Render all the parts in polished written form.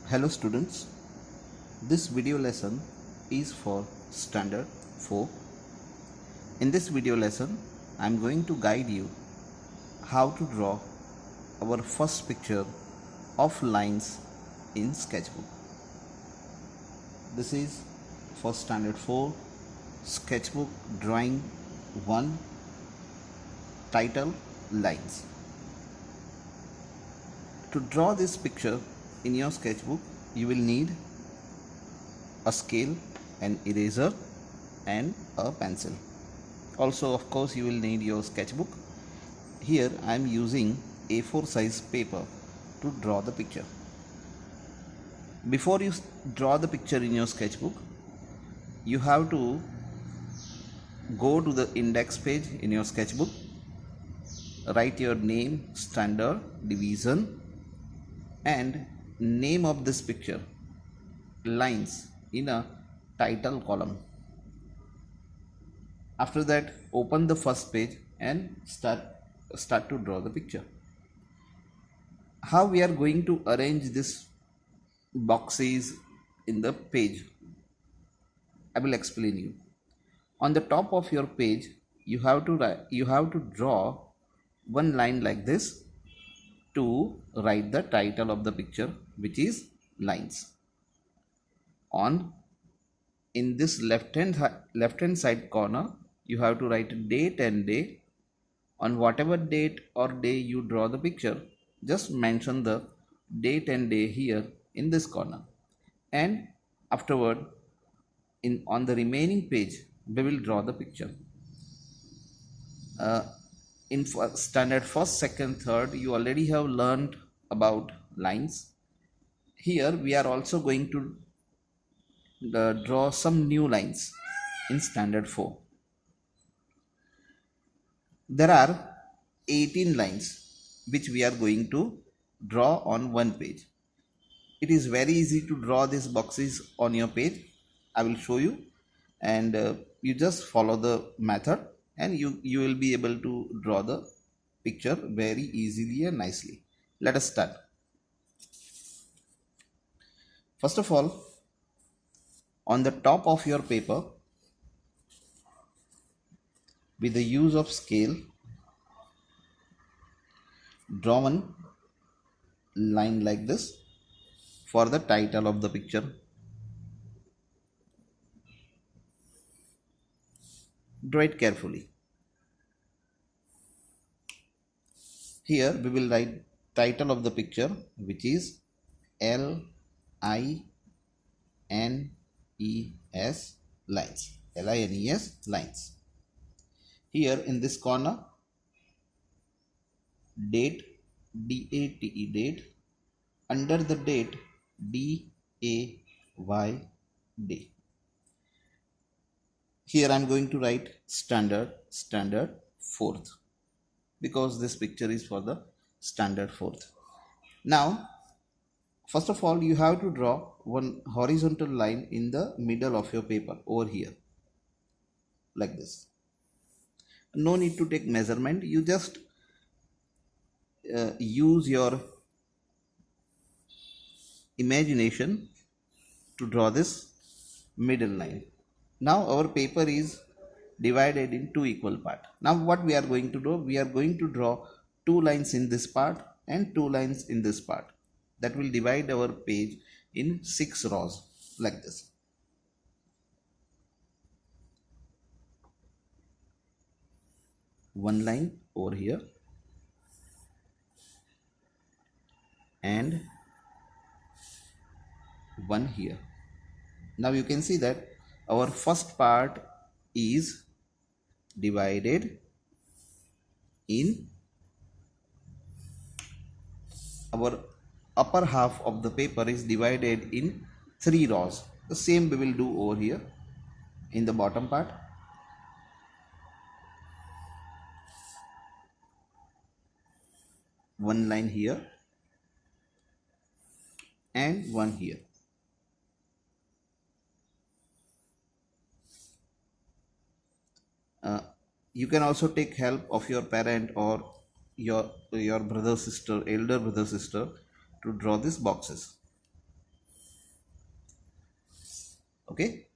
Hello students, this video lesson is for standard 4. In this video lesson, I am going to guide you how to draw our first picture of lines in sketchbook. This is for standard 4 sketchbook drawing 1 title lines. To draw this picture in your sketchbook, you will need a scale, an eraser and a pencil. Also, of course, you will need your sketchbook. Here I am using A4 size paper to draw the picture. Before you draw the picture in your sketchbook, you have to go to the index page in your sketchbook, write your name, standard, division and name of this picture, lines, in a title column. After that, open the first page and start to draw the picture. How we are going to arrange this boxes in the page, I will explain you. On the top of your page, you have to draw one line like this to write the title of the picture, which is lines. In this left hand side corner, you have to write date and day. On whatever date or day you draw the picture, just mention the date and day here in this corner, and afterward on the remaining page we will draw the picture. In standard first, second, third, you already have learned about lines. Here we are also going to draw some new lines in standard 4. There are 18 lines which we are going to draw on one page. It is very easy to draw these boxes on your page. I will show you, and you just follow the method and you will be able to draw the picture very easily and nicely. Let us start. First of all, on the top of your paper, with the use of scale, draw one line like this for the title of the picture. Draw it carefully. Here we will write title of the picture, which is LINES, lines. LINES, lines. Here in this corner, date, DATE, date. Under the date, DAY, day. Here I am going to write standard 4th, because this picture is for the standard 4th. Now, first of all, you have to draw one horizontal line in the middle of your paper over here, like this. No need to take measurement, you just use your imagination to draw this middle line. Now our paper is divided in two equal parts. Now what we are going to do, we are going to draw two lines in this part and two lines in this part. That will divide our page in 6 rows like this. One line over here and one here. Now you can see that our first part is divided in, our upper half of the paper is divided in 3 rows. The same we will do over here in the bottom part. One line here and one here. You can also take help of your parent or your brother, sister, elder brother, sister to draw these boxes. Okay.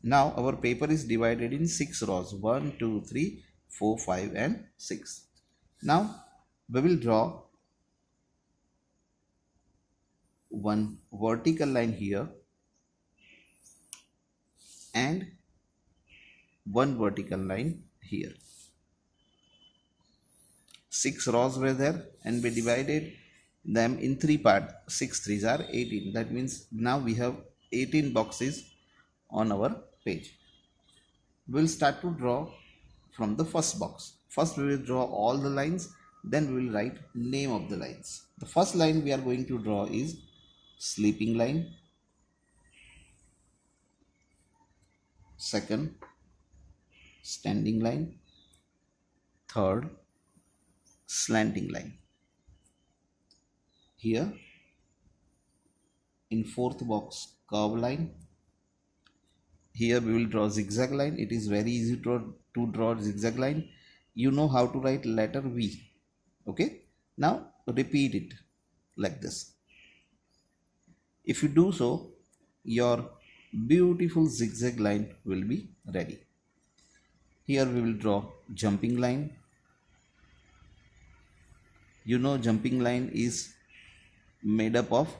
Now our paper is divided in 6 rows, 1, 2, 3, 4, 5 and 6. Now we will draw one vertical line here and one vertical line here. 6 rows were there and we divided them in 3 parts. 6 threes are 18. That means now we have 18 boxes on our page. We will start to draw from the first box. First we will draw all the lines, then we will write name of the lines. The first line we are going to draw is sleeping line. Second, standing line. Third, slanting line. Here in fourth box, curve line. Here we will draw zigzag line. It is very easy to draw zigzag line. You know how to write letter V. Okay. Now repeat it like this. If you do so, your beautiful zigzag line will be ready. Here we will draw jumping line. You know jumping line is made up of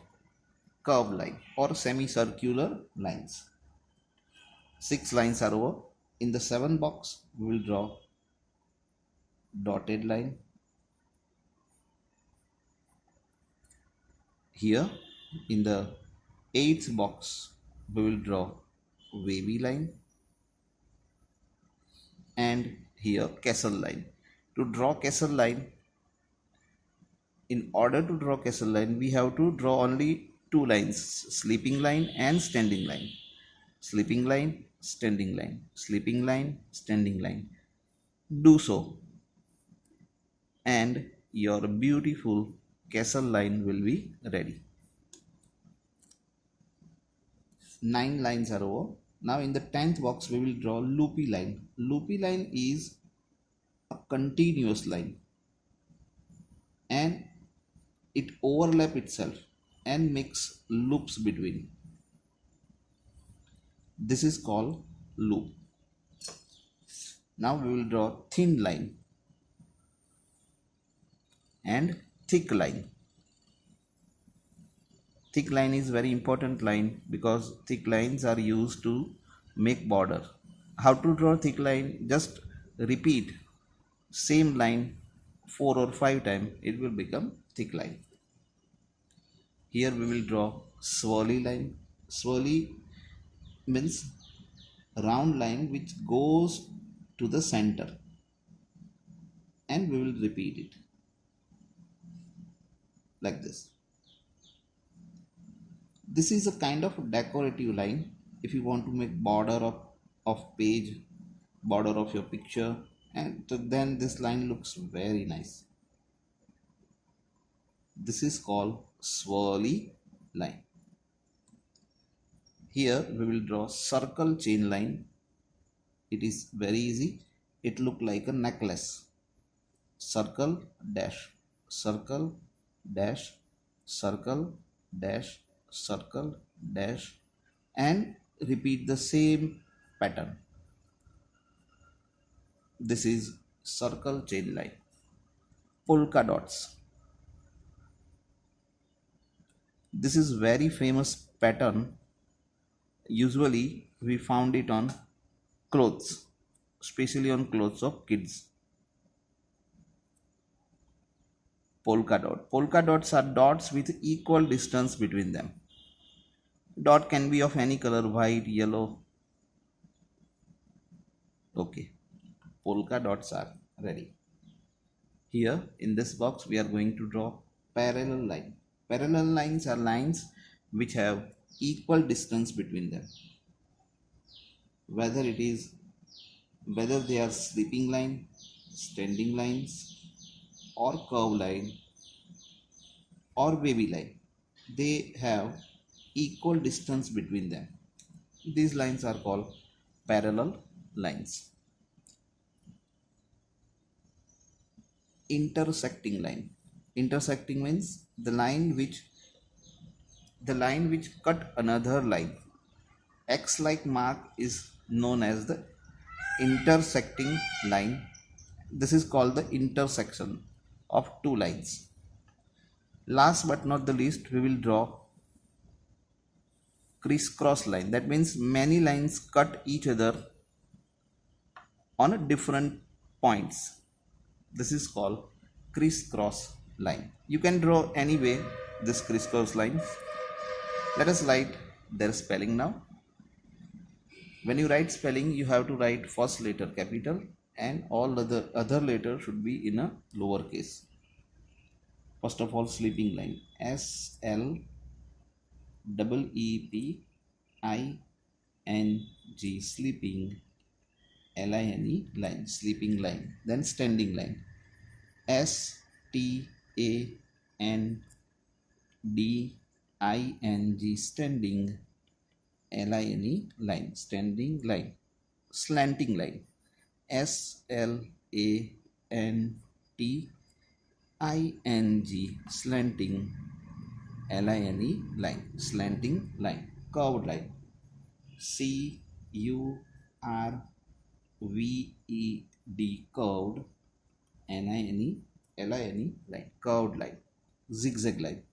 curve line or semicircular lines. 6 lines are over. In the 7 box, we will draw dotted line. Here in the 8th box, we will draw wavy line. And here castle line. To draw castle line, in order to draw castle line, we have to draw only 2 lines, sleeping line and standing line. Sleeping line, standing line, sleeping line, standing line. Do so and your beautiful castle line will be ready. 9 lines are over. Now in the 10th box we will draw loopy line. Loopy line is a continuous line and it overlaps itself and makes loops between. This is called loop. Now we will draw thin line and thick line. Thick line is very important line because thick lines are used to make border. How to draw thick line? Just repeat same line 4 or 5 times, it will become thick line. Here we will draw swirly line. Swirly means round line which goes to the center and we will repeat it like this. This is a kind of decorative line. If you want to make border of page, border of your picture, and then this line looks very nice. This is called swirly line. Here we will draw circle chain line. It is very easy. It look like a necklace. Circle dash, circle dash, circle dash, circle dash, and repeat the same pattern. This is circle chain line. Polka dots. This is very famous pattern. Usually we found it on clothes, especially on clothes of kids. Polka dot. Polka dots are dots with equal distance between them. Dot can be of any color, white, yellow. Okay, polka dots are ready. Here in this box we are going to draw parallel line. Parallel lines are lines which have equal distance between them. Whether they are sleeping line, standing lines, or curve line, or wavy line, they have equal distance between them. These lines are called parallel lines. Intersecting line. Intersecting means the line which cut another line. X-like mark is known as the intersecting line. This is called the intersection of two lines. Last but not the least, we will draw crisscross line. That means many lines cut each other on a different points. This is called crisscross line. You can draw any way this crisscross line. Let us write their spelling now. When you write spelling, you have to write first letter capital and all other letter should be in a lowercase. First of all, sleeping line. SLEEPING, sleeping. LINE, line, sleeping line. Then standing line. STANDING, standing. LINE, line, standing line. Slanting line. SLANTING, slanting. LINE, line, slanting line. Curved line. CURVED, curved. LINE, line, curved line. Zigzag line.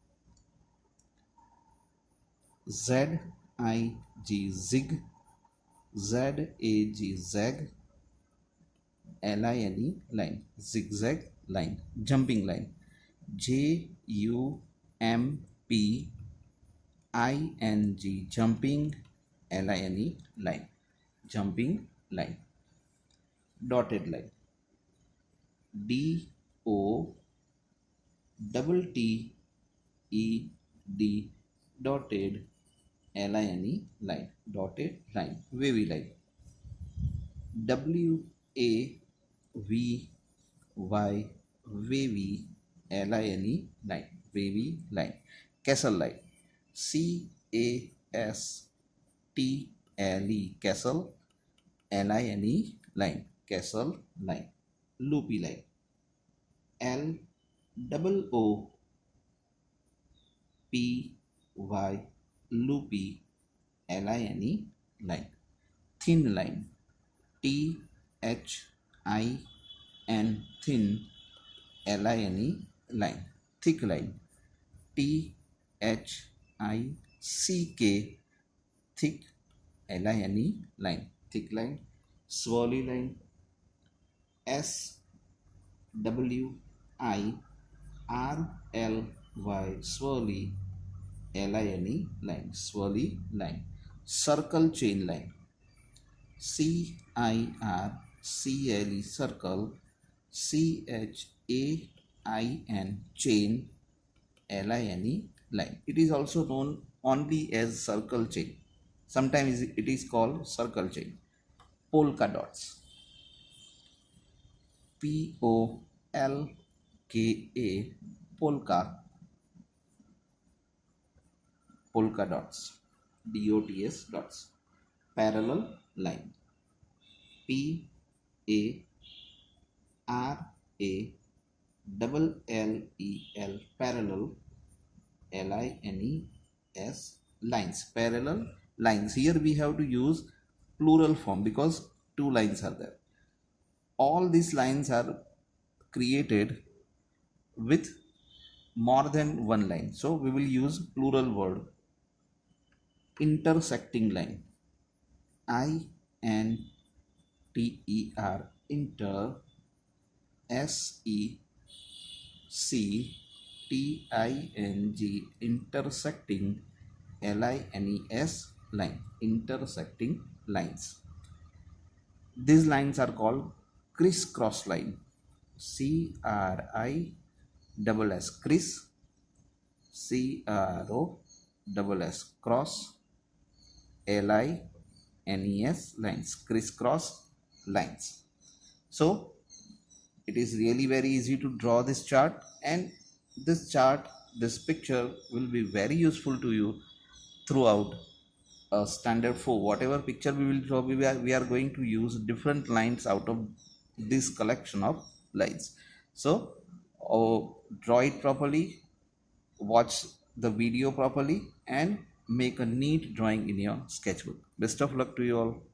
ZIG, zig. ZAG, zag. LINE, line, zigzag line. Jumping line. JUMPING, jumping. LINE, line, jumping line. Dotted line. DOTTED, dotted. LINE, line, dotted line. Wavy line. WAVY, wavy. LINE, line, wavy line. Castle line. CASTLE, castle. LINE, line, castle line. Loopy line. LOOPY, loopy. LINE, line. Thin line. THIN, thin. LINE, line. Thick line. THICK, thick. LINE, line, thick line. Swirly line. SWIRLY, swirly. LINE, line, swirly line. Circle chain line. CIRCLE, circle. CHAIN, chain. LINE, line. It is also known only as circle chain. Sometimes it is called circle chain. Polka dots. POLKA, polka dots. DOTS, dots. Parallel line. PARALLEL, parallel. LINES, lines. Parallel lines. Here we have to use plural form because two lines are there. All these lines are created with more than one line, so we will use plural word. Intersecting line. INTER, inter. SECTING, intersecting. LINES, line, intersecting lines. These lines are called crisscross line. CRISS, criss. CROSS, cross. LINES, lines, crisscross lines. So it is really very easy to draw this chart, and this picture will be very useful to you throughout standard 4. Whatever picture we will draw, we are going to use different lines out of this collection of lines. So draw it properly, watch the video properly, and make a neat drawing in your sketchbook. Best of luck to you all.